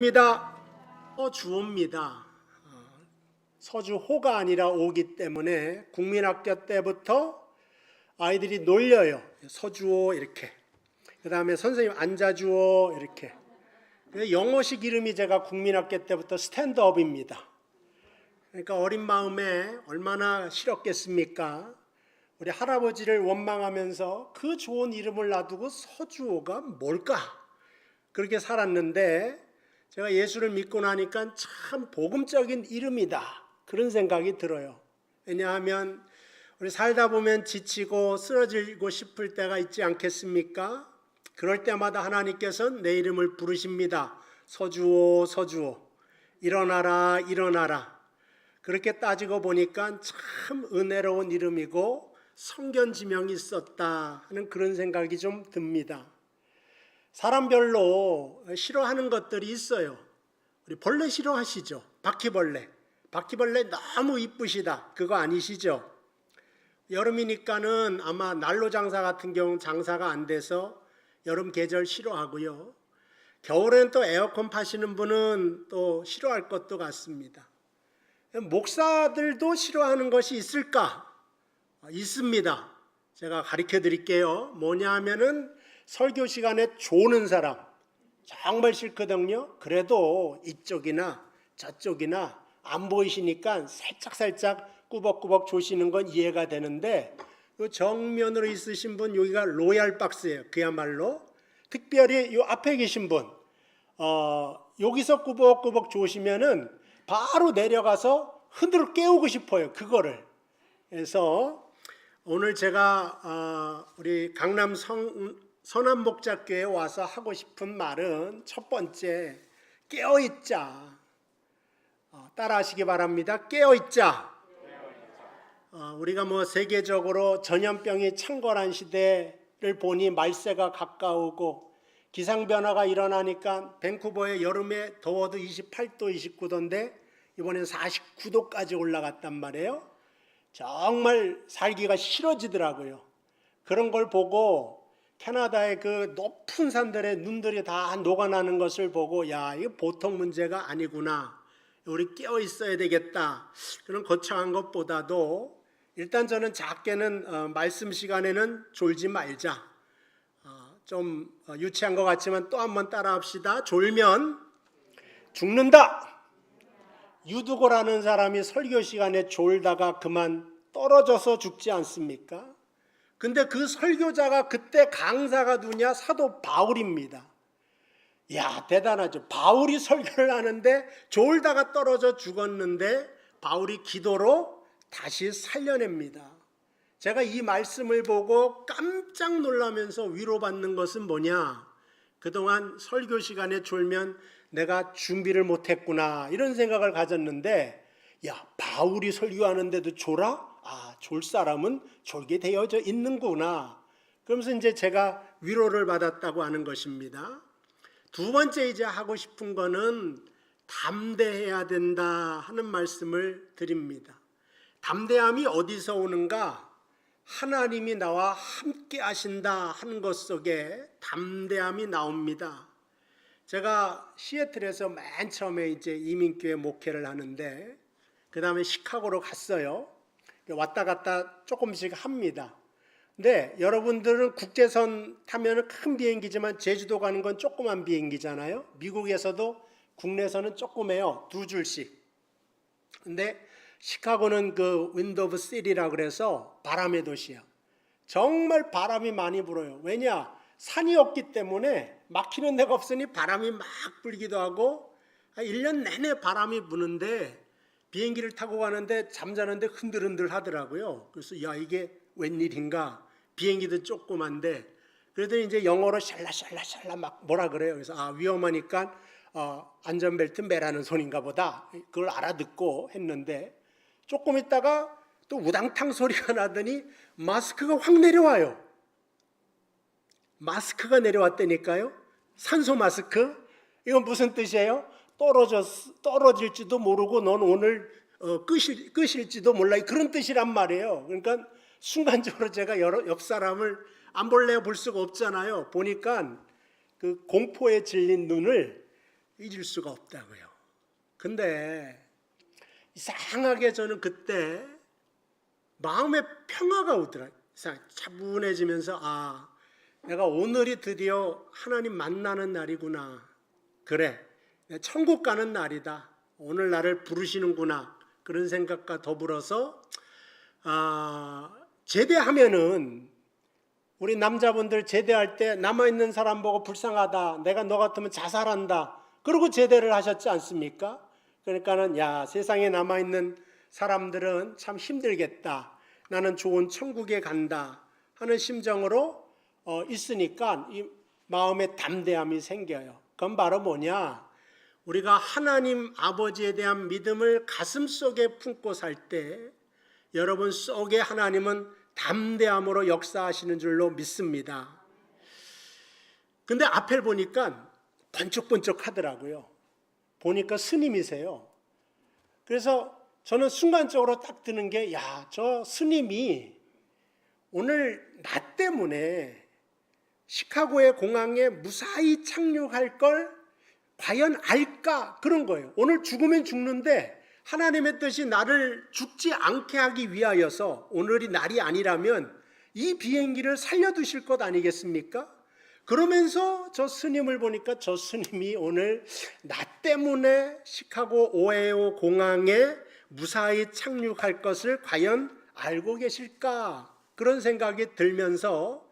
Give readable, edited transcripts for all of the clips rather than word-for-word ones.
입니다. 서주호입니다. 서주호가 아니라 오기 때문에 국민학교 때부터 아이들이 놀려요. 서주호 이렇게. 그 다음에 선생님 앉아주호 이렇게. 영어식 이름이 제가 국민학교 때부터 스탠드업입니다. 그러니까 어린 마음에 얼마나 싫었겠습니까? 우리 할아버지를 원망하면서 그 좋은 이름을 놔두고 서주호가 뭘까? 그렇게 살았는데 제가 예수를 믿고 나니까 참 복음적인 이름이다 그런 생각이 들어요. 왜냐하면 우리 살다 보면 지치고 쓰러지고 싶을 때가 있지 않겠습니까? 그럴 때마다 하나님께서는 내 이름을 부르십니다. 서주오 서주오 일어나라 일어나라. 그렇게 따지고 보니까 참 은혜로운 이름이고 성견지명이 있었다 하는 그런 생각이 좀 듭니다. 사람별로 싫어하는 것들이 있어요. 우리 벌레 싫어하시죠? 바퀴벌레. 바퀴벌레 너무 이쁘시다. 그거 아니시죠? 여름이니까는 아마 난로 장사 같은 경우는 장사가 안 돼서 여름 계절 싫어하고요. 겨울엔 또 에어컨 파시는 분은 또 싫어할 것도 같습니다. 목사들도 싫어하는 것이 있을까? 있습니다. 제가 가르쳐 드릴게요. 뭐냐 하면은 설교 시간에 조는 사람 정말 싫거든요. 그래도 이쪽이나 저쪽이나 안 보이시니까 살짝 꾸벅꾸벅 조시는 건 이해가 되는데 요 정면으로 있으신 분 여기가 로얄 박스예요. 그야말로 특별히 요 앞에 계신 분 여기서 꾸벅꾸벅 조시면은 바로 내려가서 흔들어 깨우고 싶어요. 그거를. 그래서 오늘 제가 우리 강남 선한목자교회에 와서 하고 싶은 말은 첫 번째 깨어있자. 따라하시기 바랍니다. 깨어있자. 우리가 뭐 세계적으로 전염병이 창궐한 시대를 보니 말세가 가까우고 기상변화가 일어나니까 밴쿠버의 여름에 더워도 28도 29도인데 이번엔 49도까지 올라갔단 말이에요. 정말 살기가 싫어지더라고요. 그런 걸 보고 캐나다의 그 높은 산들의 눈들이 다 녹아나는 것을 보고 야, 이거 보통 문제가 아니구나. 우리 깨어 있어야 되겠다. 그런 거창한 것보다도 일단 저는 작게는 말씀 시간에는 졸지 말자. 좀 유치한 것 같지만 또 한번 따라합시다. 졸면 죽는다. 유두고라는 사람이 설교 시간에 졸다가 그만 떨어져서 죽지 않습니까? 근데 그 설교자가 그때 강사가 누구냐? 사도 바울입니다. 야, 대단하죠. 바울이 설교를 하는데 졸다가 떨어져 죽었는데 바울이 기도로 다시 살려냅니다. 제가 이 말씀을 보고 깜짝 놀라면서 위로받는 것은 뭐냐? 그동안 설교 시간에 졸면 내가 준비를 못했구나 이런 생각을 가졌는데 야, 바울이 설교하는데도 졸아? 졸 사람은 졸게 되어져 있는구나. 그러면서 이제 제가 위로를 받았다고 하는 것입니다. 두 번째 이제 하고 싶은 거는 담대해야 된다 하는 말씀을 드립니다. 담대함이 어디서 오는가? 하나님이 나와 함께 하신다 하는 것 속에 담대함이 나옵니다. 제가 시애틀에서 맨 처음에 이제 이민교회 목회를 하는데 그 다음에 시카고로 갔어요. 왔다 갔다 조금씩 합니다. 근데 여러분들은 국제선 타면 큰 비행기지만 제주도 가는 건 조그만 비행기잖아요. 미국에서도 국내선은 조그매요. 두 줄씩. 근데 시카고는 그 윈드 오브 시티라 그래서 바람의 도시야. 정말 바람이 많이 불어요. 왜냐? 산이 없기 때문에 막히는 데가 없으니 바람이 막 불기도 하고 1년 내내 바람이 부는데 비행기를 타고 가는데 잠자는데 흔들흔들 하더라고요. 그래서 야, 이게 웬일인가? 비행기도 조그만데 그러더니 이제 영어로 샬라샬라샬라 막 뭐라 그래요. 그래서 위험하니까 안전벨트 매라는 소리인가 보다. 그걸 알아듣고 했는데 조금 있다가 또 우당탕 소리가 나더니 마스크가 확 내려와요. 마스크가 내려왔다니까요. 산소 마스크. 이건 무슨 뜻이에요? 떨어질지도 모르고 넌 오늘 끄실지도 몰라. 그런 뜻이란 말이에요. 그러니까 순간적으로 제가 옆 사람을 안 볼래야 볼 수가 없잖아요. 보니까 그 공포에 질린 눈을 잊을 수가 없다고요. 근데 이상하게 저는 그때 마음의 평화가 오더라고요. 차분해지면서 내가 오늘이 드디어 하나님 만나는 날이구나. 그래, 천국 가는 날이다. 오늘 나를 부르시는구나. 그런 생각과 더불어서 제대하면은 우리 남자분들 제대할 때 남아있는 사람 보고 불쌍하다. 내가 너 같으면 자살한다. 그러고 제대를 하셨지 않습니까? 그러니까는 세상에 남아있는 사람들은 참 힘들겠다. 나는 좋은 천국에 간다 하는 심정으로 있으니까 이 마음에 담대함이 생겨요. 그건 바로 뭐냐? 우리가 하나님 아버지에 대한 믿음을 가슴속에 품고 살 때 여러분 속에 하나님은 담대함으로 역사하시는 줄로 믿습니다. 근데 앞을 보니까 번쩍번쩍 하더라고요. 보니까 스님이세요. 그래서 저는 순간적으로 딱 드는 게 저 스님이 오늘 나 때문에 시카고의 공항에 무사히 착륙할 걸 과연 알까? 그런 거예요. 오늘 죽으면 죽는데 하나님의 뜻이 나를 죽지 않게 하기 위하여서 오늘이 날이 아니라면 이 비행기를 살려두실 것 아니겠습니까? 그러면서 저 스님을 보니까 저 스님이 오늘 나 때문에 시카고 오헤오 공항에 무사히 착륙할 것을 과연 알고 계실까? 그런 생각이 들면서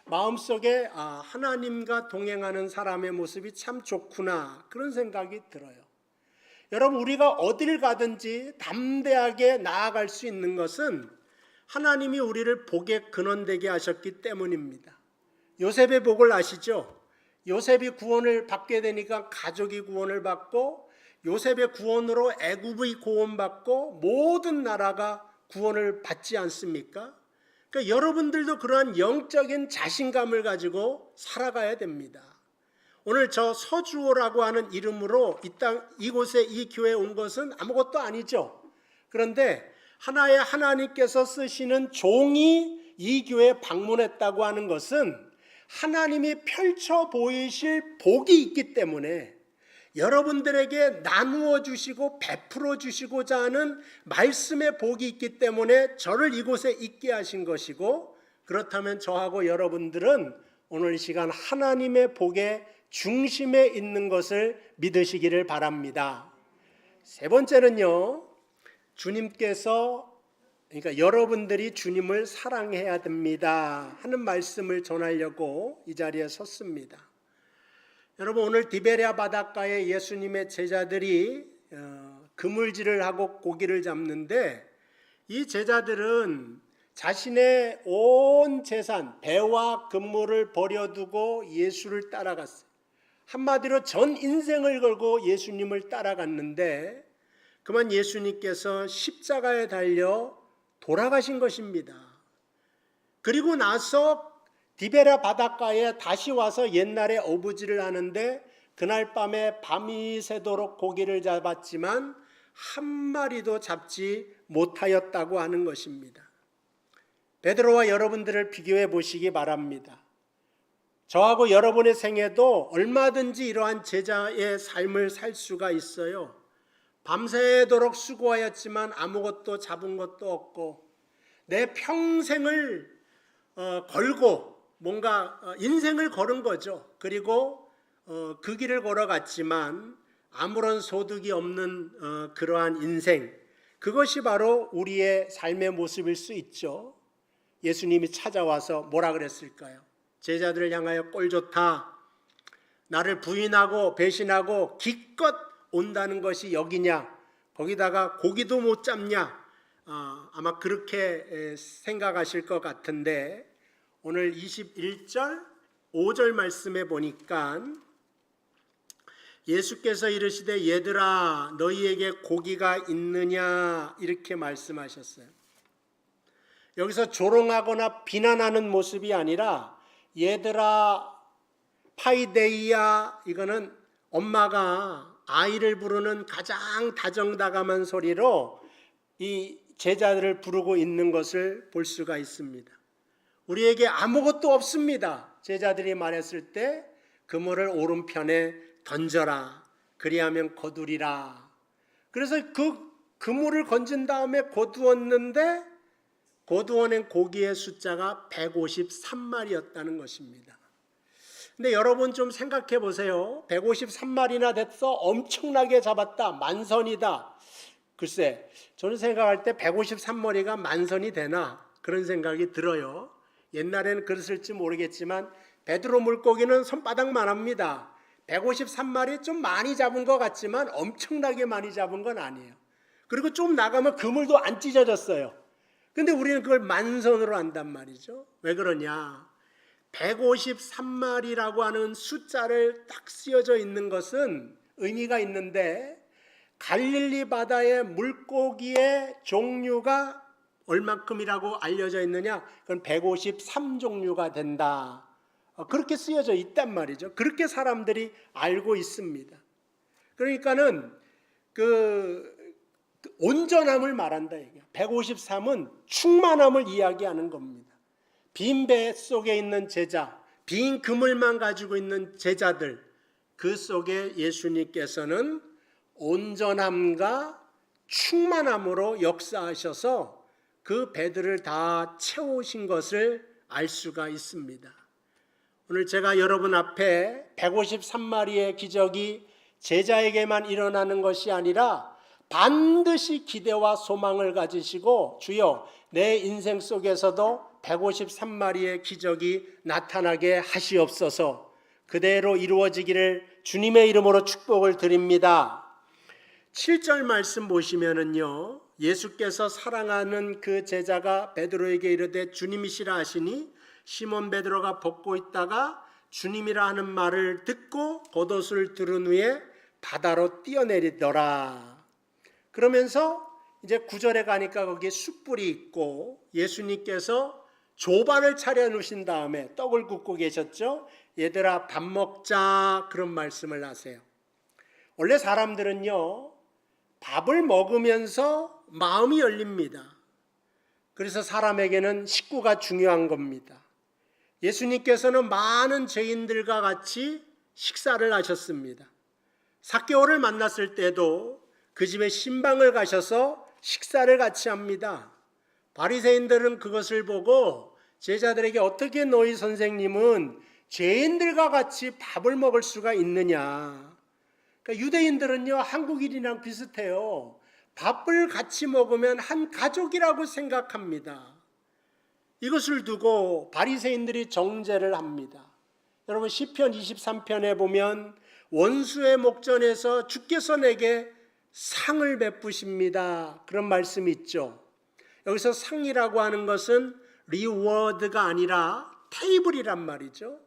마음속에 하나님과 동행하는 사람의 모습이 참 좋구나 그런 생각이 들어요. 여러분 우리가 어딜 가든지 담대하게 나아갈 수 있는 것은 하나님이 우리를 복의 근원되게 하셨기 때문입니다. 요셉의 복을 아시죠? 요셉이 구원을 받게 되니까 가족이 구원을 받고 요셉의 구원으로 애굽이 구원받고 모든 나라가 구원을 받지 않습니까? 그러니까 여러분들도 그러한 영적인 자신감을 가지고 살아가야 됩니다. 오늘 저 서주호라고 하는 이름으로 이곳에 이 교회에 온 것은 아무것도 아니죠. 그런데 하나의 하나님께서 쓰시는 종이 이 교회에 방문했다고 하는 것은 하나님이 펼쳐 보이실 복이 있기 때문에 여러분들에게 나누어 주시고 베풀어 주시고자 하는 말씀의 복이 있기 때문에 저를 이곳에 있게 하신 것이고, 그렇다면 저하고 여러분들은 오늘 이 시간 하나님의 복의 중심에 있는 것을 믿으시기를 바랍니다. 세 번째는요, 그러니까 여러분들이 주님을 사랑해야 됩니다 하는 말씀을 전하려고 이 자리에 섰습니다. 여러분 오늘 디베랴 바닷가에 예수님의 제자들이 그물질을 하고 고기를 잡는데, 이 제자들은 자신의 온 재산 배와 그물을 버려두고 예수를 따라갔어요. 한마디로 전 인생을 걸고 예수님을 따라갔는데 그만 예수님께서 십자가에 달려 돌아가신 것입니다. 그리고 나서 디베랴 바닷가에 다시 와서 옛날에 어부지를 하는데 그날 밤에 밤이 새도록 고기를 잡았지만 한 마리도 잡지 못하였다고 하는 것입니다. 베드로와 여러분들을 비교해 보시기 바랍니다. 저하고 여러분의 생애도 얼마든지 이러한 제자의 삶을 살 수가 있어요. 밤새도록 수고하였지만 아무것도 잡은 것도 없고 내 평생을 걸고 뭔가 인생을 걸은 거죠. 그리고 그 길을 걸어갔지만 아무런 소득이 없는 그러한 인생, 그것이 바로 우리의 삶의 모습일 수 있죠. 예수님이 찾아와서 뭐라 그랬을까요? 제자들을 향하여 꼴 좋다. 나를 부인하고 배신하고 기껏 온다는 것이 여기냐? 거기다가 고기도 못 잡냐? 아마 그렇게 생각하실 것 같은데 오늘 21절 5절 말씀에 보니까 예수께서 이르시되 얘들아 너희에게 고기가 있느냐 이렇게 말씀하셨어요. 여기서 조롱하거나 비난하는 모습이 아니라 얘들아 파이데이야, 이거는 엄마가 아이를 부르는 가장 다정다감한 소리로 이 제자들을 부르고 있는 것을 볼 수가 있습니다. 우리에게 아무것도 없습니다. 제자들이 말했을 때 그물을 오른편에 던져라. 그리하면 거두리라. 그래서 그 그물을 건진 다음에 거두었는데 거두어낸 고기의 숫자가 153마리였다는 것입니다. 근데 여러분 좀 생각해 보세요. 153마리나 됐어? 엄청나게 잡았다. 만선이다. 글쎄, 저는 생각할 때 153마리가 만선이 되나? 그런 생각이 들어요. 옛날에는 그랬을지 모르겠지만 베드로 물고기는 손바닥만 합니다. 153마리 좀 많이 잡은 것 같지만 엄청나게 많이 잡은 건 아니에요. 그리고 좀 나가면 그물도 안 찢어졌어요. 근데 우리는 그걸 만선으로 한단 말이죠. 왜 그러냐? 153마리라고 하는 숫자를 딱 쓰여져 있는 것은 의미가 있는데 갈릴리 바다의 물고기의 종류가 얼마큼이라고 알려져 있느냐? 그건 153종류가 된다. 그렇게 쓰여져 있단 말이죠. 그렇게 사람들이 알고 있습니다. 그러니까는 온전함을 말한다. 153은 충만함을 이야기하는 겁니다. 빈 배 속에 있는 제자, 빈 그물만 가지고 있는 제자들, 그 속에 예수님께서는 온전함과 충만함으로 역사하셔서 그 배들을 다 채우신 것을 알 수가 있습니다. 오늘 제가 여러분 앞에 153마리의 기적이 제자에게만 일어나는 것이 아니라 반드시 기대와 소망을 가지시고 주여 내 인생 속에서도 153마리의 기적이 나타나게 하시옵소서. 그대로 이루어지기를 주님의 이름으로 축복을 드립니다. 7절 말씀 보시면은요, 예수께서 사랑하는 그 제자가 베드로에게 이르되 주님이시라 하시니 시몬 베드로가 벗고 있다가 주님이라 하는 말을 듣고 겉옷을 두른 후에 바다로 뛰어내리더라. 그러면서 이제 9절에 가니까 거기에 숯불이 있고 예수님께서 조반을 차려놓으신 다음에 떡을 굽고 계셨죠. 얘들아 밥 먹자, 그런 말씀을 하세요. 원래 사람들은요, 밥을 먹으면서 마음이 열립니다. 그래서 사람에게는 식구가 중요한 겁니다. 예수님께서는 많은 죄인들과 같이 식사를 하셨습니다. 삭개오를 만났을 때도 그 집에 신방을 가셔서 식사를 같이 합니다. 바리새인들은 그것을 보고 제자들에게 어떻게 너희 선생님은 죄인들과 같이 밥을 먹을 수가 있느냐. 그러니까 유대인들은요, 한국인이랑 비슷해요. 밥을 같이 먹으면 한 가족이라고 생각합니다. 이것을 두고 바리새인들이 정죄를 합니다. 여러분 시편 23편에 보면 원수의 목전에서 주께서 내게 상을 베푸십니다. 그런 말씀이 있죠. 여기서 상이라고 하는 것은 리워드가 아니라 테이블이란 말이죠.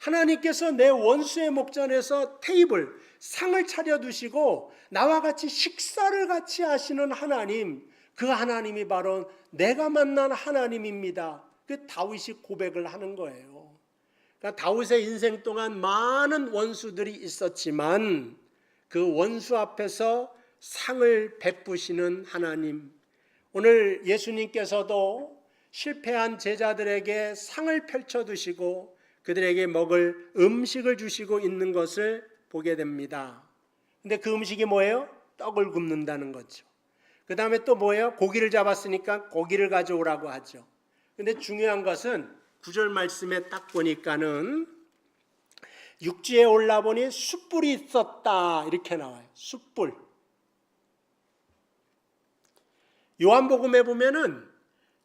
하나님께서 내 원수의 목전에서 테이블, 상을 차려두시고 나와 같이 식사를 같이 하시는 하나님, 그 하나님이 바로 내가 만난 하나님입니다. 그 다윗이 고백을 하는 거예요. 그러니까 다윗의 인생 동안 많은 원수들이 있었지만 그 원수 앞에서 상을 베푸시는 하나님, 오늘 예수님께서도 실패한 제자들에게 상을 펼쳐두시고 그들에게 먹을 음식을 주시고 있는 것을 보게 됩니다. 근데 그 음식이 뭐예요? 떡을 굽는다는 거죠. 그 다음에 또 뭐예요? 고기를 잡았으니까 고기를 가져오라고 하죠. 근데 중요한 것은 9절 말씀에 딱 보니까는 육지에 올라보니 숯불이 있었다, 이렇게 나와요. 숯불. 요한복음에 보면은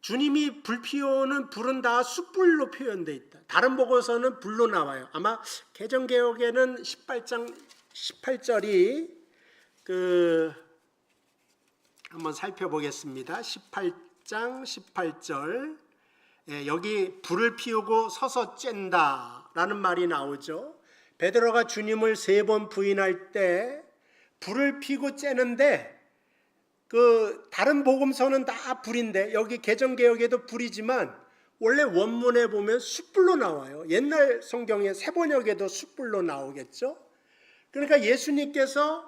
주님이 불 피우는 불은 다 숯불로 표현되어 있다. 다른 복음서는 불로 나와요. 아마 개정개혁에는 18장 18절이 한번 살펴보겠습니다. 18장 18절, 여기 불을 피우고 서서 쬐다라는 말이 나오죠. 베드로가 주님을 3번 부인할 때 불을 피고 쬐는데 다른 복음서는 다 불인데 여기 개정개혁에도 불이지만 원래 원문에 보면 숯불로 나와요. 옛날 성경의 새번역에도 숯불로 나오겠죠. 그러니까 예수님께서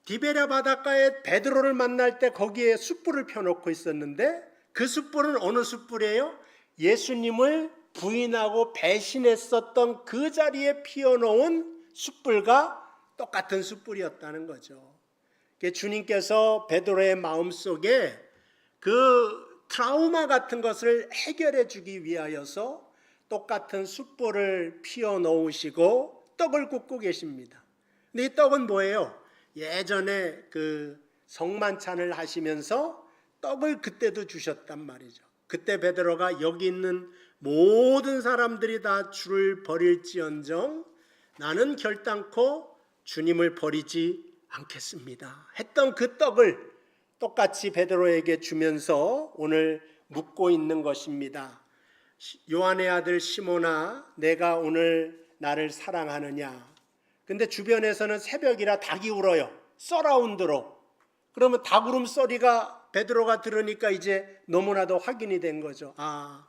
디베랴 바닷가에 베드로를 만날 때 거기에 숯불을 펴놓고 있었는데 그 숯불은 어느 숯불이에요? 예수님을 부인하고 배신했었던 그 자리에 피워놓은 숯불과 똑같은 숯불이었다는 거죠. 주님께서 베드로의 마음속에 그 트라우마 같은 것을 해결해 주기 위하여서 똑같은 숯불을 피워 놓으시고 떡을 굽고 계십니다. 근데 이 떡은 뭐예요? 예전에 그 성만찬을 하시면서 떡을 그때도 주셨단 말이죠. 그때 베드로가 여기 있는 모든 사람들이 다 주를 버릴지언정 나는 결단코 주님을 버리지 않겠습니다 했던 그 떡을 똑같이 베드로에게 주면서 오늘 묻고 있는 것입니다. 요한의 아들 시몬아, 내가 오늘 나를 사랑하느냐? 근데 주변에서는 새벽이라 닭이 울어요. 서라운드로. 그러면 닭 울음소리가 베드로가 들으니까 이제 너무나도 확인이 된 거죠. 아,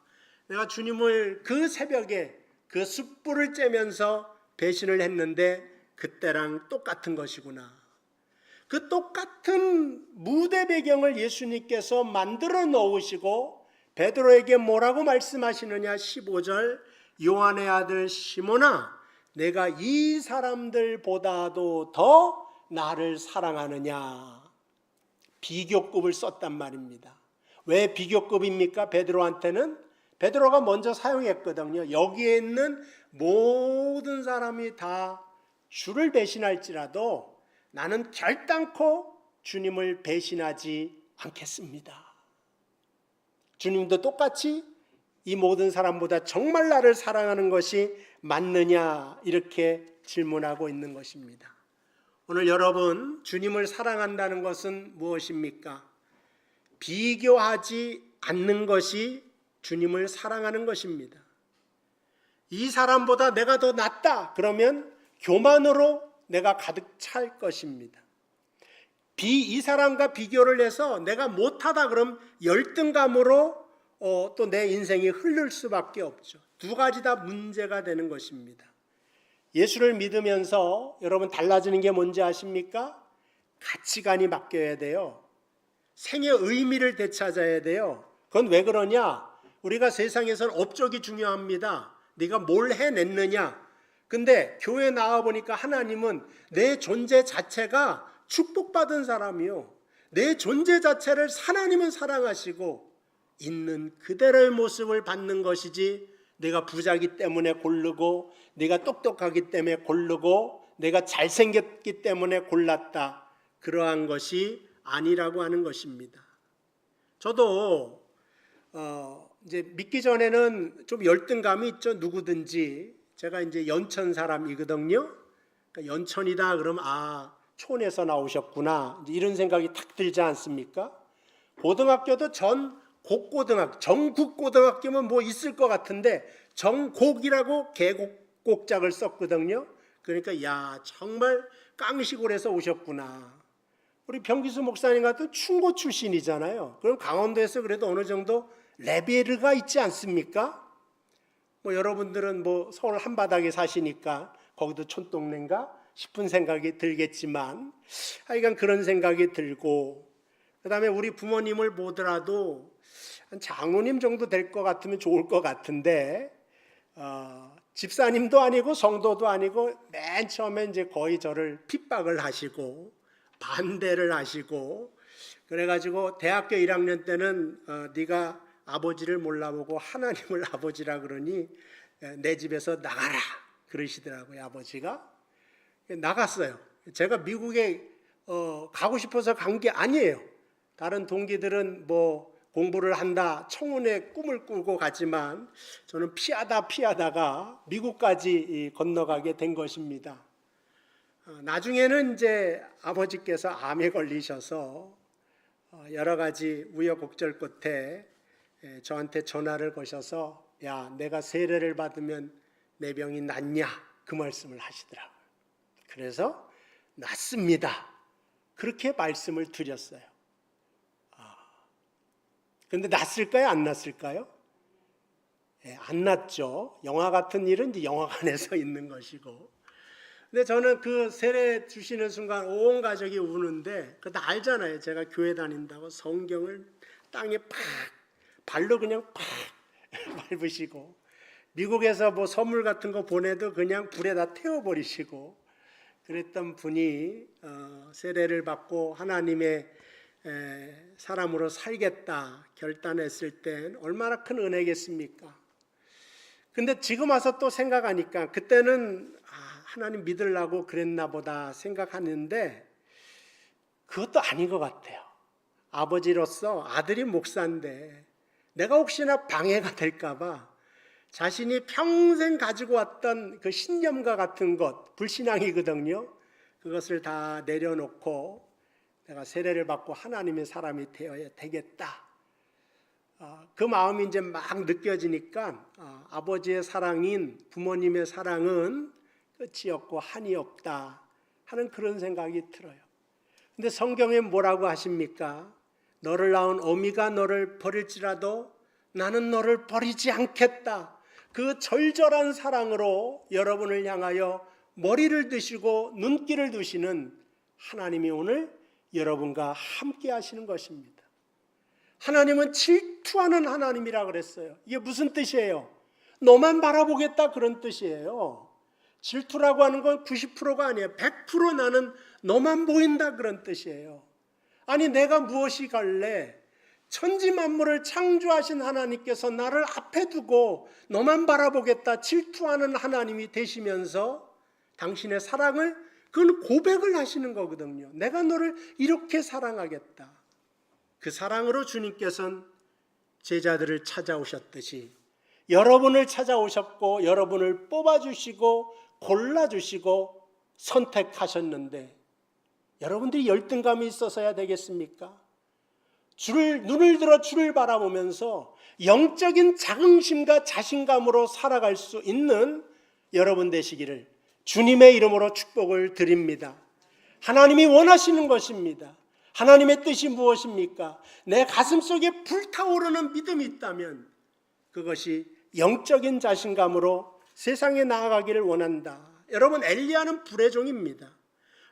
내가 주님을 그 새벽에 그 숯불을 쬐면서 배신을 했는데 그때랑 똑같은 것이구나. 그 똑같은 무대 배경을 예수님께서 만들어 놓으시고 베드로에게 뭐라고 말씀하시느냐? 15절, 요한의 아들 시몬아, 내가 이 사람들보다도 더 나를 사랑하느냐? 비교급을 썼단 말입니다. 왜 비교급입니까? 베드로한테는 베드로가 먼저 사용했거든요. 여기에 있는 모든 사람이 다 주를 배신할지라도 나는 결단코 주님을 배신하지 않겠습니다. 주님도 똑같이 이 모든 사람보다 정말 나를 사랑하는 것이 맞느냐 이렇게 질문하고 있는 것입니다. 오늘 여러분, 주님을 사랑한다는 것은 무엇입니까? 비교하지 않는 것이 주님을 사랑하는 것입니다. 이 사람보다 내가 더 낫다 그러면 교만으로 내가 가득 찰 것입니다. 이 사람과 비교를 해서 내가 못하다 그럼 열등감으로 또 내 인생이 흐를 수밖에 없죠. 두 가지 다 문제가 되는 것입니다. 예수를 믿으면서 여러분 달라지는 게 뭔지 아십니까? 가치관이 바뀌어야 돼요. 생의 의미를 되찾아야 돼요. 그건 왜 그러냐? 우리가 세상에서는 업적이 중요합니다. 네가 뭘 해냈느냐? 근데 교회 나와보니까 하나님은 내 존재 자체가 축복받은 사람이요. 내 존재 자체를 하나님은 사랑하시고 있는 그대로의 모습을 받는 것이지 내가 부자기 때문에 고르고 내가 똑똑하기 때문에 고르고 내가 잘생겼기 때문에 골랐다. 그러한 것이 아니라고 하는 것입니다. 저도 이제 믿기 전에는 좀 열등감이 있죠. 누구든지. 제가 이제 연천 사람이거든요. 그러니까 연천이다 그러면 촌에서 나오셨구나 이런 생각이 탁 들지 않습니까? 고등학교도 전국고등학교면 뭐 있을 것 같은데 전곡이라고 계곡곡작을 썼거든요. 그러니까 야 정말 깡시골에서 오셨구나. 우리 병기수 목사님 같은 충고 출신이잖아요. 그럼 강원도에서 그래도 어느 정도 레벨가 있지 않습니까? 뭐 여러분들은 뭐 서울 한바닥에 사시니까 거기도 촌동네인가 싶은 생각이 들겠지만 하여간 그런 생각이 들고 그 다음에 우리 부모님을 보더라도 한 장로님 정도 될 것 같으면 좋을 것 같은데 집사님도 아니고 성도도 아니고 맨 처음에 이제 거의 저를 핍박을 하시고 반대를 하시고 그래가지고 대학교 1학년 때는 네가 아버지를 몰라보고 하나님을 아버지라 그러니 내 집에서 나가라 그러시더라고요. 아버지가 나갔어요. 제가 미국에 가고 싶어서 간 게 아니에요. 다른 동기들은 뭐 공부를 한다 청운의 꿈을 꾸고 가지만 저는 피하다가 미국까지 건너가게 된 것입니다. 나중에는 이제 아버지께서 암에 걸리셔서 여러 가지 우여곡절 끝에 저한테 전화를 거셔서 야 내가 세례를 받으면 내 병이 낫냐 그 말씀을 하시더라고요. 그래서 낫습니다. 그렇게 말씀을 드렸어요. 그런데 낫을까요? 안 낫을까요? 안 낫죠. 영화 같은 일은 이제 영화관에서 있는 것이고. 근데 저는 그 세례 주시는 순간 온 가족이 우는데 그거 다 알잖아요. 제가 교회 다닌다고 성경을 땅에 팍 발로 그냥 팍 밟으시고 미국에서 뭐 선물 같은 거 보내도 그냥 불에다 태워버리시고 그랬던 분이 세례를 받고 하나님의 사람으로 살겠다 결단했을 땐 얼마나 큰 은혜겠습니까? 근데 지금 와서 또 생각하니까 그때는 하나님 믿으려고 그랬나 보다 생각하는데 그것도 아닌 것 같아요. 아버지로서 아들이 목사인데 내가 혹시나 방해가 될까 봐 자신이 평생 가지고 왔던 그 신념과 같은 것, 불신앙이거든요. 그것을 다 내려놓고 내가 세례를 받고 하나님의 사람이 되어야 되겠다. 그 마음이 이제 막 느껴지니까 아버지의 사랑인 부모님의 사랑은 끝이 없고 한이 없다 하는 그런 생각이 들어요. 근데 성경에 뭐라고 하십니까? 너를 낳은 어미가 너를 버릴지라도 나는 너를 버리지 않겠다. 그 절절한 사랑으로 여러분을 향하여 머리를 드시고 눈길을 두시는 하나님이 오늘 여러분과 함께 하시는 것입니다. 하나님은 질투하는 하나님이라 그랬어요. 이게 무슨 뜻이에요? 너만 바라보겠다 그런 뜻이에요. 질투라고 하는 건 90%가 아니에요. 100% 나는 너만 보인다 그런 뜻이에요. 아니 내가 무엇이 갈래? 천지 만물을 창조하신 하나님께서 나를 앞에 두고 너만 바라보겠다 질투하는 하나님이 되시면서 당신의 사랑을 그건 고백을 하시는 거거든요. 내가 너를 이렇게 사랑하겠다. 그 사랑으로 주님께서는 제자들을 찾아오셨듯이 여러분을 찾아오셨고 여러분을 뽑아주시고 골라주시고 선택하셨는데 여러분들이 열등감이 있어서야 되겠습니까? 눈을 들어 주를 바라보면서 영적인 자긍심과 자신감으로 살아갈 수 있는 여러분 되시기를 주님의 이름으로 축복을 드립니다. 하나님이 원하시는 것입니다. 하나님의 뜻이 무엇입니까? 내 가슴속에 불타오르는 믿음이 있다면 그것이 영적인 자신감으로 세상에 나아가기를 원한다. 여러분 엘리야는 불의 종입니다.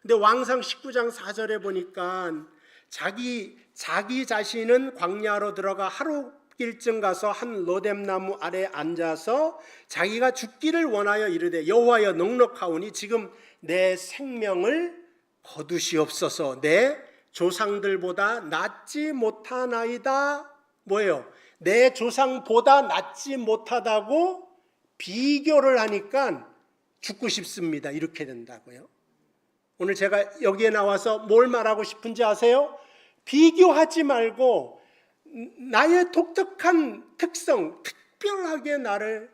근데 왕상 19장 4절에 보니까 자기 자신은 광야로 들어가 하루길쯤 가서 한 로뎀나무 아래 앉아서 자기가 죽기를 원하여 이르되 여호와여 넉넉하오니 지금 내 생명을 거두시옵소서. 내 조상들보다 낫지 못하나이다. 뭐예요? 내 조상보다 낫지 못하다고 비교를 하니까 죽고 싶습니다. 이렇게 된다고요. 오늘 제가 여기에 나와서 뭘 말하고 싶은지 아세요? 비교하지 말고 나의 독특한 특성, 특별하게 나를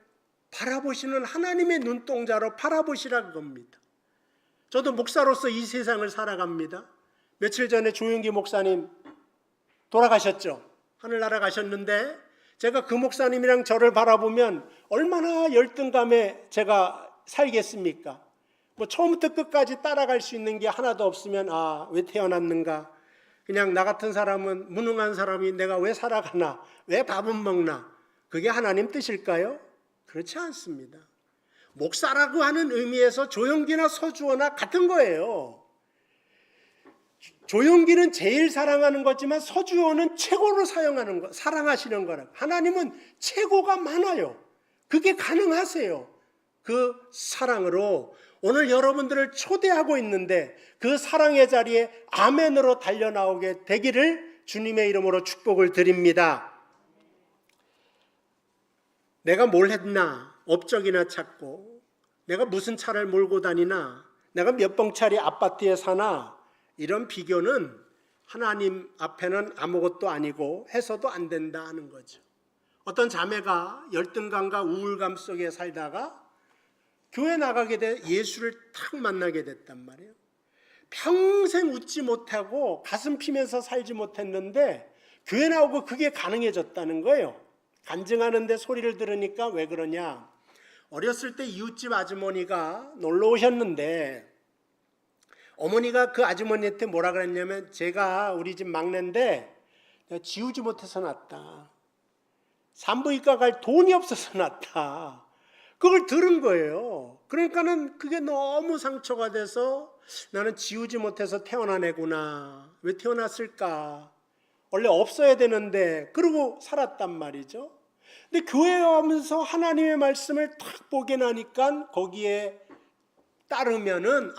바라보시는 하나님의 눈동자로 바라보시라는 겁니다. 저도 목사로서 이 세상을 살아갑니다. 며칠 전에 조용기 목사님 돌아가셨죠. 하늘나라 가셨는데 제가 그 목사님이랑 저를 바라보면 얼마나 열등감에 제가 살겠습니까? 뭐 처음부터 끝까지 따라갈 수 있는 게 하나도 없으면 왜 태어났는가? 그냥 나 같은 사람은 무능한 사람이 내가 왜 살아가나? 왜 밥은 먹나? 그게 하나님 뜻일까요? 그렇지 않습니다. 목사라고 하는 의미에서 조용기나 서주어나 같은 거예요. 조용기는 제일 사랑하는 거지만 서주어는 최고로 사랑하시는 거라. 하나님은 최고가 많아요. 그게 가능하세요. 그 사랑으로 오늘 여러분들을 초대하고 있는데 그 사랑의 자리에 아멘으로 달려나오게 되기를 주님의 이름으로 축복을 드립니다. 내가 뭘 했나? 업적이나 찾고 내가 무슨 차를 몰고 다니나? 내가 몇 봉짜리 아파트에 사나? 이런 비교는 하나님 앞에는 아무것도 아니고 해서도 안 된다 하는 거죠. 어떤 자매가 열등감과 우울감 속에 살다가 교회 나가게 돼 예수를 탁 만나게 됐단 말이에요. 평생 웃지 못하고 가슴 피면서 살지 못했는데 교회 나오고 그게 가능해졌다는 거예요. 간증하는데 소리를 들으니까 왜 그러냐? 어렸을 때 이웃집 아주머니가 놀러 오셨는데 어머니가 그 아주머니한테 뭐라 그랬냐면 제가 우리 집 막내인데 내가 지우지 못해서 낳았다. 산부인과 갈 돈이 없어서 낳았다. 그걸 들은 거예요. 그러니까는 그게 너무 상처가 돼서 나는 지우지 못해서 태어난 애구나. 왜 태어났을까? 원래 없어야 되는데 그러고 살았단 말이죠. 근데 교회에 오면서 하나님의 말씀을 탁 보게 나니까 거기에 따르면은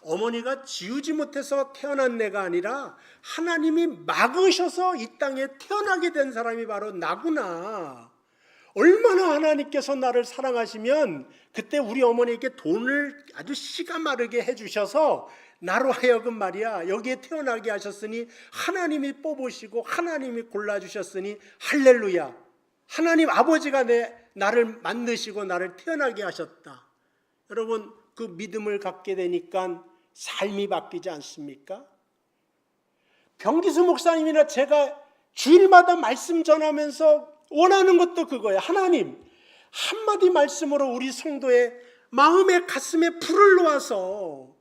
어머니가 지우지 못해서 태어난 내가 아니라 하나님이 막으셔서 이 땅에 태어나게 된 사람이 바로 나구나. 얼마나 하나님께서 나를 사랑하시면 그때 우리 어머니에게 돈을 아주 씨가 마르게 해주셔서 나로 하여금 말이야 여기에 태어나게 하셨으니 하나님이 뽑으시고 하나님이 골라주셨으니 할렐루야. 하나님 아버지가 나를 만드시고 나를 태어나게 하셨다. 여러분 그 믿음을 갖게 되니까 삶이 바뀌지 않습니까? 병기수 목사님이나 제가 주일마다 말씀 전하면서 원하는 것도 그거예요. 하나님 한마디 말씀으로 우리 성도의 마음에 가슴에 불을 놓아서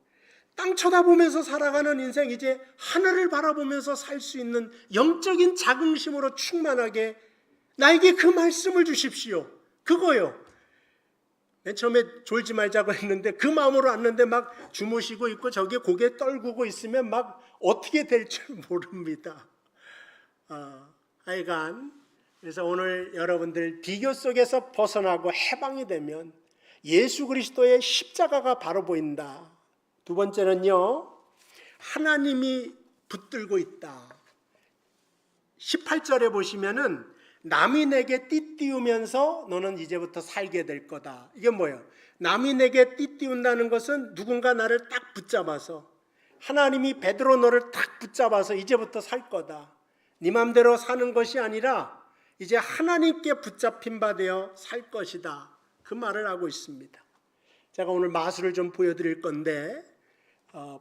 땅 쳐다보면서 살아가는 인생 이제 하늘을 바라보면서 살 수 있는 영적인 자긍심으로 충만하게 나에게 그 말씀을 주십시오. 그거요. 맨 처음에 졸지 말자고 했는데 그 마음으로 왔는데 막 주무시고 있고 저기 고개 떨구고 있으면 막 어떻게 될 줄 모릅니다. 하여간 그래서 오늘 여러분들 비교 속에서 벗어나고 해방이 되면 예수 그리스도의 십자가가 바로 보인다. 두 번째는요, 하나님이 붙들고 있다. 18절에 보시면은 남이 내게 띠띠우면서 너는 이제부터 살게 될 거다. 이게 뭐예요? 남이 내게 띠띠운다는 것은 누군가 나를 딱 붙잡아서 하나님이 베드로 너를 딱 붙잡아서 이제부터 살 거다. 네 맘대로 사는 것이 아니라 이제 하나님께 붙잡힌 바 되어 살 것이다. 그 말을 하고 있습니다. 제가 오늘 마술을 좀 보여드릴 건데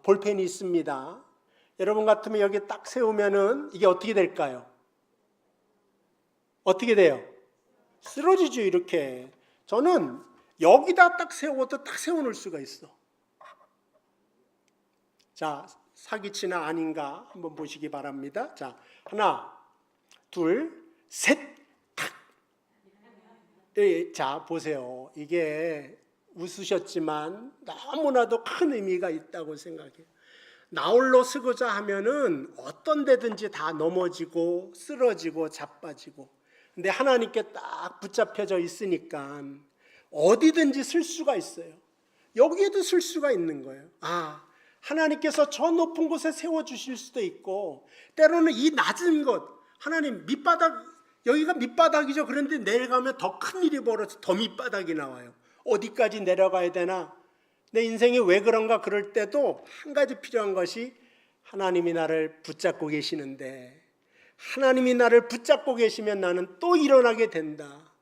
볼펜이 있습니다. 여러분 같으면 여기 딱 세우면은 이게 어떻게 될까요? 어떻게 돼요? 쓰러지죠 이렇게. 저는 여기다 딱 세워도 딱 세워놓을 수가 있어. 자, 사기치나 아닌가 한번 보시기 바랍니다. 자, 하나, 둘, 셋, 탁. 자, 보세요. 이게 웃으셨지만 너무나도 큰 의미가 있다고 생각해요. 나홀로 서고자 하면은 어떤 데든지 다 넘어지고 쓰러지고 자빠지고, 근데 하나님께 딱 붙잡혀져 있으니까 어디든지 쓸 수가 있어요. 여기에도 쓸 수가 있는 거예요. 하나님께서 저 높은 곳에 세워주실 수도 있고, 때로는 이 낮은 곳, 하나님 밑바닥, 여기가 밑바닥이죠. 그런데 내려가면 더 큰 일이 벌어져 더 밑바닥이 나와요. 어디까지 내려가야 되나? 내 인생이 왜 그런가? 그럴 때도 한 가지 필요한 것이 하나님이 나를 붙잡고 계시는데, 하나님이 나를 붙잡고 계시면 나는 또 일어나게 된다.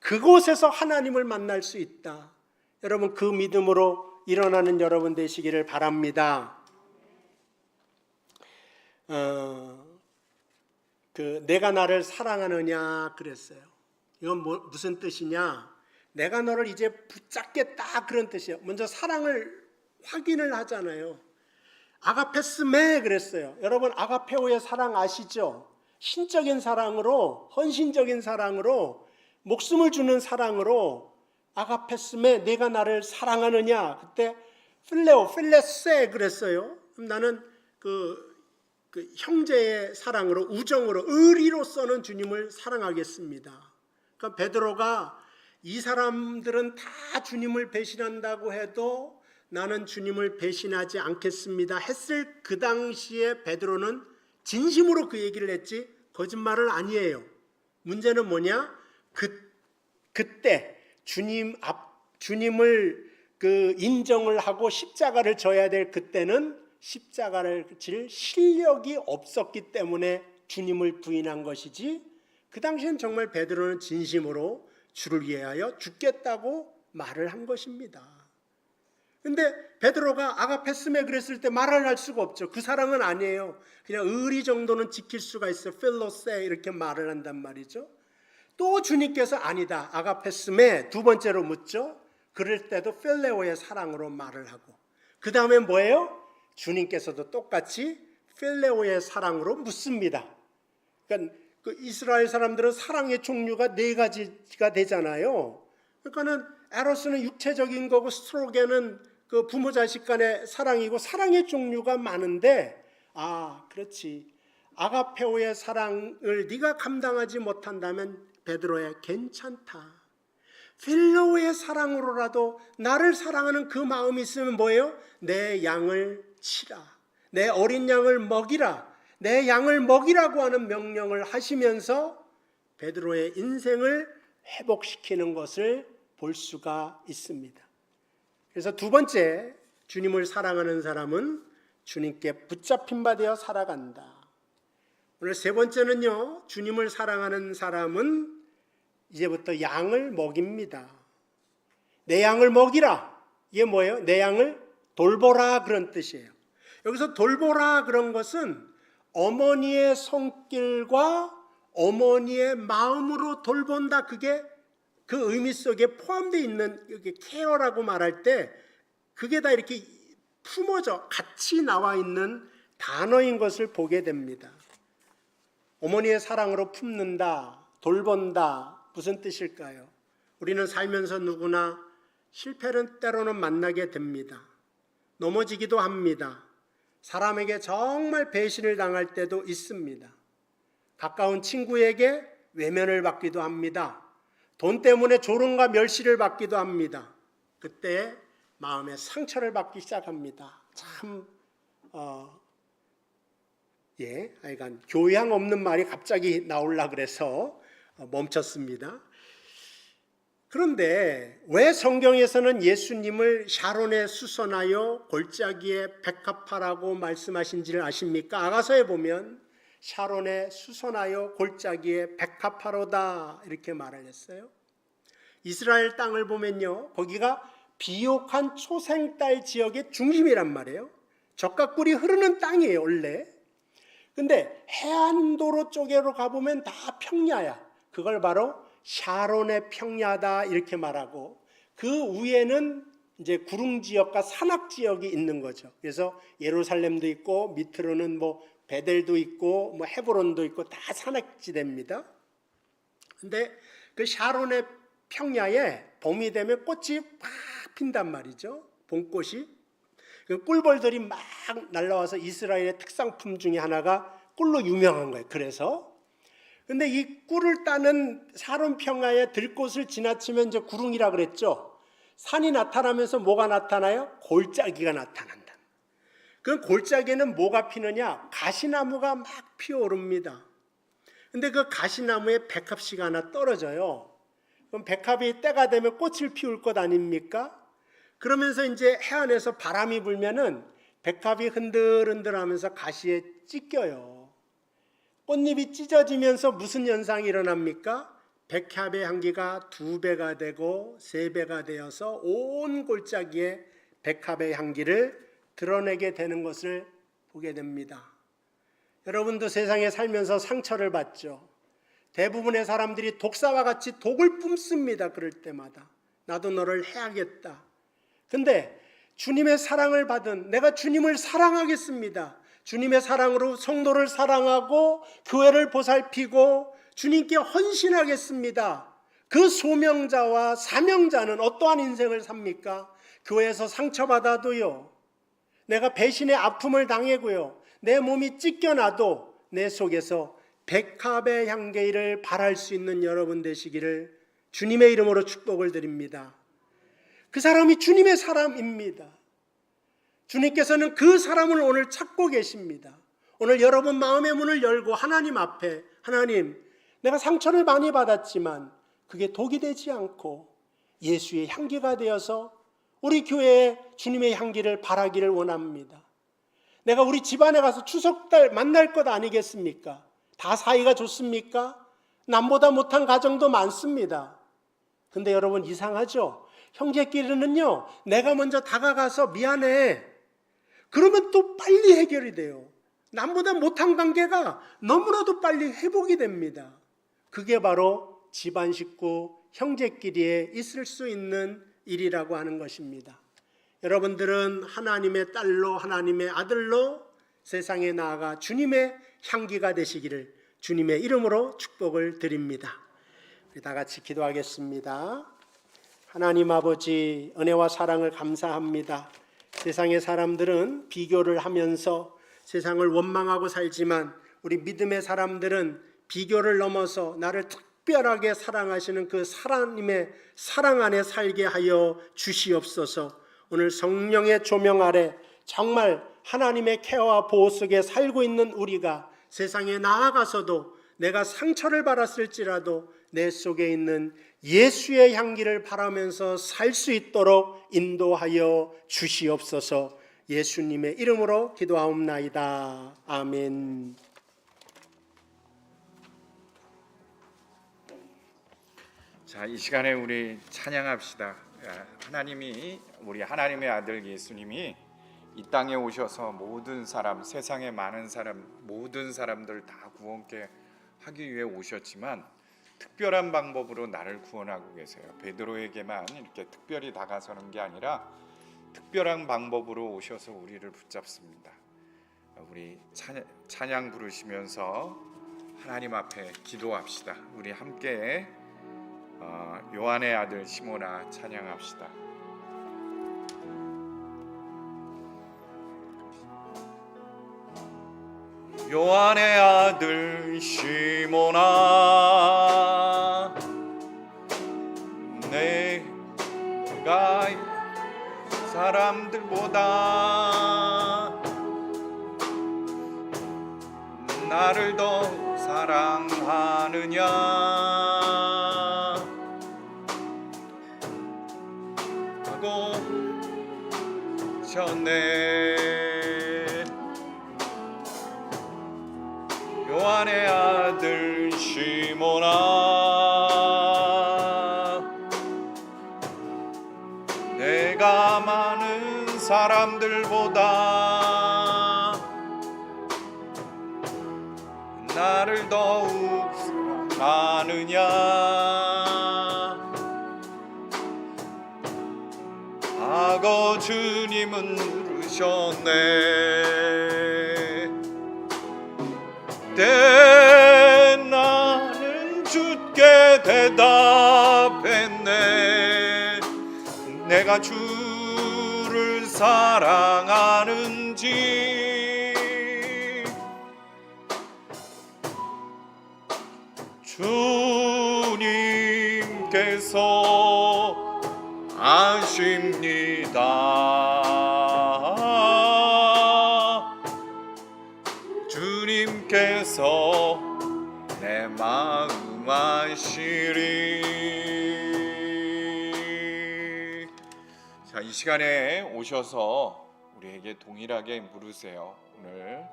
그곳에서 하나님을 만날 수 있다. 여러분 그 믿음으로 일어나는 여러분 되시기를 바랍니다. 내가 나를 사랑하느냐 그랬어요. 이건 무슨 뜻이냐? 내가 너를 이제 붙잡겠다 그런 뜻이에요. 먼저 사랑을 확인을 하잖아요. 아가페스메 그랬어요. 여러분 아가페오의 사랑 아시죠? 신적인 사랑으로, 헌신적인 사랑으로, 목숨을 주는 사랑으로 아가페스메 내가 나를 사랑하느냐? 그때 필레세 그랬어요. 나는 그 형제의 사랑으로, 우정으로, 의리로서는 주님을 사랑하겠습니다. 그러니까 베드로가 이 사람들은 다 주님을 배신한다고 해도 나는 주님을 배신하지 않겠습니다 했을 그 당시에 베드로는 진심으로 그 얘기를 했지 거짓말은 아니에요. 문제는 뭐냐? 그때 주님을 인정을 하고 십자가를 져야 될 그때는 십자가를 질 실력이 없었기 때문에 주님을 부인한 것이지, 그 당시엔 정말 베드로는 진심으로 주를 위하여 죽겠다고 말을 한 것입니다. 근데 베드로가 아가페스메 그랬을 때 말을 할 수가 없죠. 그 사랑은 아니에요. 그냥 의리 정도는 지킬 수가 있어요. 필로세 이렇게 말을 한단 말이죠. 또 주님께서 아니다, 아가페스메 두 번째로 묻죠. 그럴 때도 필레오의 사랑으로 말을 하고, 그 다음에 뭐예요? 주님께서도 똑같이 필레오의 사랑으로 묻습니다. 그러니까 그 이스라엘 사람들은 사랑의 종류가 네 가지가 되잖아요. 그러니까는 에로스는 육체적인 거고 스트로게는 그 부모 자식 간의 사랑이고, 사랑의 종류가 많은데, 그렇지, 아가페오의 사랑을 네가 감당하지 못한다면 베드로야 괜찮다. 필로의 사랑으로라도 나를 사랑하는 그 마음이 있으면 뭐예요? 내 양을 치라, 내 어린 양을 먹이라, 내 양을 먹이라고 하는 명령을 하시면서 베드로의 인생을 회복시키는 것을 볼 수가 있습니다. 그래서 두 번째, 주님을 사랑하는 사람은 주님께 붙잡힌 바 되어 살아간다. 오늘 세 번째는요, 주님을 사랑하는 사람은 이제부터 양을 먹입니다. 내 양을 먹이라. 이게 뭐예요? 내 양을 돌보라, 그런 뜻이에요. 여기서 돌보라 그런 것은 어머니의 손길과 어머니의 마음으로 돌본다, 그게 그 의미 속에 포함되어 있는, 이렇게 케어라고 말할 때 그게 다 이렇게 품어져 같이 나와 있는 단어인 것을 보게 됩니다. 어머니의 사랑으로 품는다, 돌본다, 무슨 뜻일까요? 우리는 살면서 누구나 실패는 때로는 만나게 됩니다. 넘어지기도 합니다. 사람에게 정말 배신을 당할 때도 있습니다. 가까운 친구에게 외면을 받기도 합니다. 돈 때문에 조롱과 멸시를 받기도 합니다. 그때 마음에 상처를 받기 시작합니다. 참 하여간 교양 없는 말이 갑자기 나오려고 그래서 멈췄습니다. 그런데 왜 성경에서는 예수님을 샤론에 수선하여 골짜기에 백합화라고 말씀하신지를 아십니까? 아가서에 보면 샤론에 수선하여 골짜기에 백합화로다, 이렇게 말을 했어요. 이스라엘 땅을 보면요, 거기가 비옥한 초생딸 지역의 중심이란 말이에요. 젖과 꿀이 흐르는 땅이에요, 원래. 근데 해안도로 쪽으로 가보면 다 평야야. 그걸 바로 샤론의 평야다, 이렇게 말하고, 그 위에는 이제 구릉 지역과 산악 지역이 있는 거죠. 그래서 예루살렘도 있고 밑으로는 뭐 베델도 있고 뭐 헤브론도 있고 다 산악지대입니다. 근데 그 샤론의 평야에 봄이 되면 꽃이 막 핀단 말이죠. 봄꽃이. 그 꿀벌들이 막 날라와서 이스라엘의 특산품 중에 하나가 꿀로 유명한 거예요. 그래서 근데 이 꿀을 따는 샤론 평야의 들꽃을 지나치면 이제 구릉이라 그랬죠. 산이 나타나면서 뭐가 나타나요? 골짜기가 나타난다. 그 골짜기에는 뭐가 피느냐? 가시나무가 막 피어오릅니다. 근데 그 가시나무에 백합씨가 하나 떨어져요. 그럼 백합이 때가 되면 꽃을 피울 것 아닙니까? 그러면서 이제 해안에서 바람이 불면은 백합이 흔들흔들하면서 가시에 찢겨요. 꽃잎이 찢어지면서 무슨 현상이 일어납니까? 백합의 향기가 2배가 되고 3배가 되어서 온 골짜기에 백합의 향기를 드러내게 되는 것을 보게 됩니다. 여러분도 세상에 살면서 상처를 받죠. 대부분의 사람들이 독사와 같이 독을 뿜습니다. 그럴 때마다 나도 너를 해야겠다. 근데 주님의 사랑을 받은, 내가 주님을 사랑하겠습니다, 주님의 사랑으로 성도를 사랑하고 교회를 보살피고 주님께 헌신하겠습니다, 그 소명자와 사명자는 어떠한 인생을 삽니까? 교회에서 상처받아도요, 내가 배신의 아픔을 당하고요, 내 몸이 찢겨나도 내 속에서 백합의 향기를 발할 수 있는 여러분 되시기를 주님의 이름으로 축복을 드립니다. 그 사람이 주님의 사람입니다. 주님께서는 그 사람을 오늘 찾고 계십니다. 오늘 여러분 마음의 문을 열고 하나님 앞에, 하나님, 내가 상처를 많이 받았지만 그게 독이 되지 않고 예수의 향기가 되어서 우리 교회에 주님의 향기를 발하기를 원합니다. 내가 우리 집안에 가서 추석달 만날 것 아니겠습니까? 다 사이가 좋습니까? 남보다 못한 가정도 많습니다. 근데 여러분 이상하죠? 형제끼리는요, 내가 먼저 다가가서 미안해, 그러면 또 빨리 해결이 돼요. 남보다 못한 관계가 너무나도 빨리 회복이 됩니다. 그게 바로 집안 식구, 형제끼리에 있을 수 있는 일이라고 하는 것입니다. 여러분들은 하나님의 딸로, 하나님의 아들로 세상에 나아가 주님의 향기가 되시기를 주님의 이름으로 축복을 드립니다. 우리 다 같이 기도하겠습니다. 하나님 아버지, 은혜와 사랑을 감사합니다. 세상의 사람들은 비교를 하면서 세상을 원망하고 살지만 우리 믿음의 사람들은 비교를 넘어서 나를 특별하게 사랑하시는 그 하나님의 사랑 안에 살게 하여 주시옵소서. 오늘 성령의 조명 아래 정말 하나님의 케어와 보호 속에 살고 있는 우리가 세상에 나아가서도 내가 상처를 받았을지라도 내 속에 있는 예수의 향기를 바라면서 살 수 있도록 인도하여 주시옵소서. 예수님의 이름으로 기도하옵나이다. 아멘. 자, 이 시간에 우리 찬양합시다. 하나님이, 우리 하나님의 아들 예수님이 이 땅에 오셔서 모든 사람, 세상의 많은 사람, 모든 사람들 다 구원케 하기 위해 오셨지만 특별한 방법으로 나를 구원하고 계세요. 베드로에게만 이렇게 특별히 다가서는 게 아니라 특별한 방법으로 오셔서 우리를 붙잡습니다. 우리 찬양 부르시면서 하나님 앞에 기도합시다. 우리 함께 요한의 아들 시모나 찬양합시다. 요한의 아들 시모나, 내가 사람들보다 나를 더 사랑하느냐 하고 전에 요한의 아들 시모나, 내가 많은 사람들보다 나를 더욱 사랑하느냐 하고 주님은 물으셨네. 그때 나는 주께 대답했네. 내가 주를 사랑하는지 주님께서 아십니다. 주님께서 내 마음 아시리. 자, 이 시간에 오셔서 우리에게 동일하게 물으세요. 오늘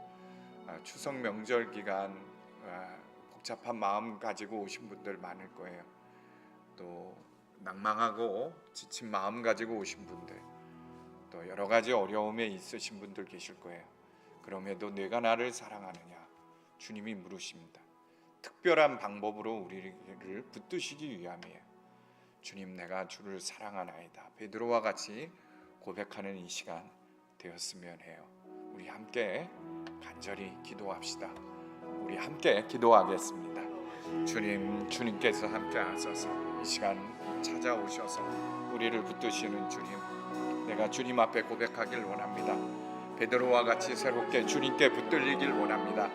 추석 명절 기간 복잡한 마음 가지고 오신 분들 많을 거예요. 또 낭망하고 지친 마음 가지고 오신 분들, 또 여러 가지 어려움에 있으신 분들 계실 거예요. 그럼에도 내가 나를 사랑하느냐 주님이 물으십니다. 특별한 방법으로 우리를 붙드시기 위함이에요. 주님, 내가 주를 사랑하나이다. 베드로와 같이 고백하는 이 시간 되었으면 해요. 우리 함께 간절히 기도합시다. 우리 함께 기도하겠습니다. 주님, 주님께서 함께 하셔서 이 시간 찾아오셔서 우리를 붙드시는 주님, 내가 주님 앞에 고백하길 원합니다. 베드로와 같이 새롭게 주님께 붙들리길 원합니다.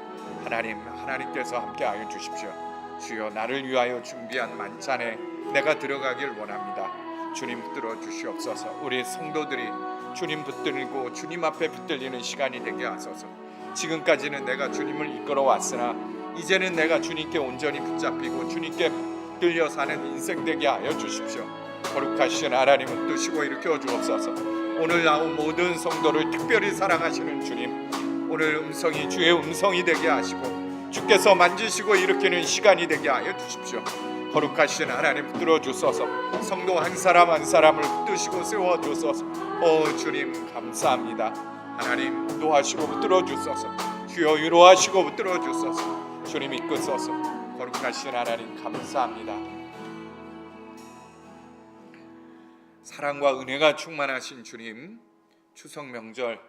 하나님께서 함께하여 주십시오. 주여, 나를 위하여 준비한 만찬에 내가 들어가길 원합니다. 주님 붙들어 주시옵소서. 우리 성도들이 주님 붙들고 주님 앞에 붙들리는 시간이 되게 하소서. 지금까지는 내가 주님을 이끌어 왔으나 이제는 내가 주님께 온전히 붙잡히고 주님께 붙들려 사는 인생 되게 하여 주십시오. 거룩하신 하나님 붙드시고 일으켜 주옵소서. 오늘 나온 모든 성도를 특별히 사랑하시는 주님, 오늘 음성이 주의 음성이 되게 하시고 주께서 만지시고 일으키는 시간이 되게 하여 주십시오. 거룩하신 하나님 붙들어 주소서. 성도 한 사람 한 사람을 붙드시고 세워 주소서. 오 주님, 감사합니다. 하나님 인도하시고 붙들어 주소서. 주여 위로하시고 붙들어 주소서. 주님 이끄소서. 거룩하신 하나님 감사합니다. 사랑과 은혜가 충만하신 주님, 추석 명절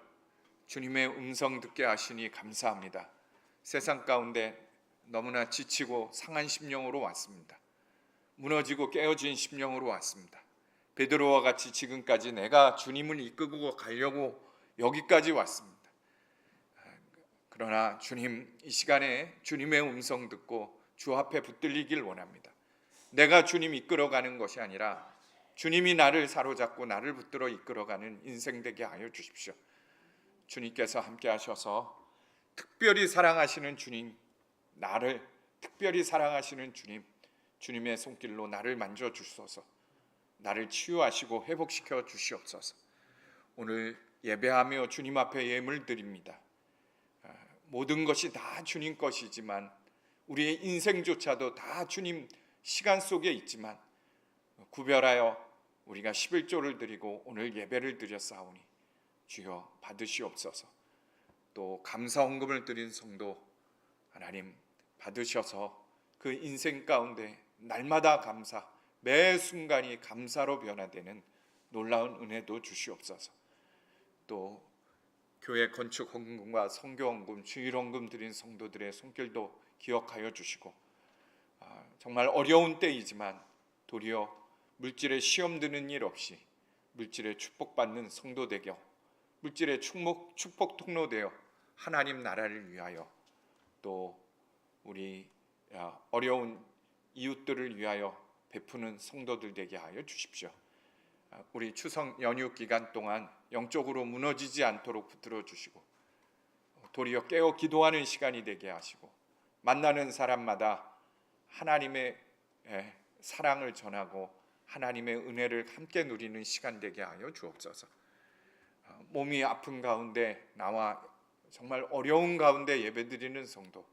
주님의 음성 듣게 하시니 감사합니다. 세상 가운데 너무나 지치고 상한 심령으로 왔습니다. 무너지고 깨어진 심령으로 왔습니다. 베드로와 같이 지금까지 내가 주님을 이끌고 가려고 여기까지 왔습니다. 그러나 주님, 이 시간에 주님의 음성 듣고 주 앞에 붙들리길 원합니다. 내가 주님 이끌어가는 것이 아니라 주님이 나를 사로잡고 나를 붙들어 이끌어가는 인생 되게 하여 주십시오. 주님께서 함께 하셔서 특별히 사랑하시는 주님, 나를 특별히 사랑하시는 주님, 주님의 손길로 나를 만져 주소서. 나를 치유하시고 회복시켜 주시옵소서. 오늘 예배하며 주님 앞에 예물 드립니다. 모든 것이 다 주님 것이지만 우리의 인생조차도 다 주님 시간 속에 있지만 구별하여 우리가 11조를 드리고 오늘 예배를 드렸사오니 주여 받으시옵소서. 또 감사 헌금을 드린 성도 하나님 받으셔서 그 인생 가운데 날마다 감사, 매 순간이 감사로 변화되는 놀라운 은혜도 주시옵소서. 또 교회 건축 헌금과 선교 헌금, 주일 헌금 드린 성도들의 손길도 기억하여 주시고 정말 어려운 때이지만 도리어 물질에 시험 드는 일 없이 물질에 축복받는 성도 되겨 물질의 축복 통로 되어 하나님 나라를 위하여 또 우리 어려운 이웃들을 위하여 베푸는 성도들 되게 하여 주십시오. 우리 추석 연휴 기간 동안 영적으로 무너지지 않도록 붙들어 주시고 도리어 깨어 기도하는 시간이 되게 하시고 만나는 사람마다 하나님의 사랑을 전하고 하나님의 은혜를 함께 누리는 시간 되게 하여 주옵소서. 몸이 아픈 가운데 나와 정말 어려운 가운데 예배드리는 성도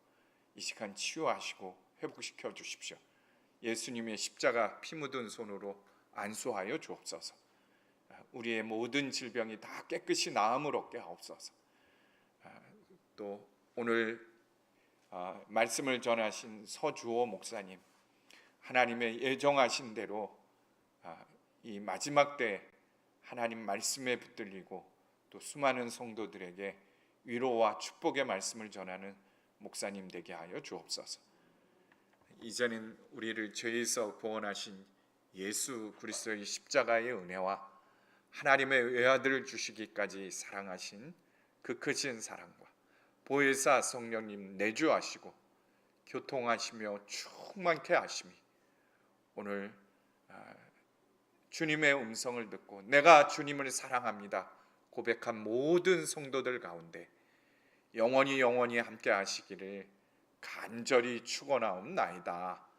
이 시간 치유하시고 회복시켜 주십시오. 예수님의 십자가 피 묻은 손으로 안수하여 주옵소서. 우리의 모든 질병이 다 깨끗이 나음을 얻게 하옵소서. 또 오늘 말씀을 전하신 서주호 목사님, 하나님의 예정하신 대로 이 마지막 때 하나님 말씀에 붙들리고 또 수많은 성도들에게 위로와 축복의 말씀을 전하는 목사님 되게 하여 주옵소서. 이제는 우리를 죄에서 구원하신 예수 그리스도의 십자가의 은혜와 하나님의 외아들을 주시기까지 사랑하신 그 크신 사랑과 보혜사 성령님 내주하시고 교통하시며 충만케 하심이 오늘 주님의 음성을 듣고 내가 주님을 사랑합니다 고백한 모든 성도들 가운데 영원히 함께 하시기를 간절히 축원하옵나이다.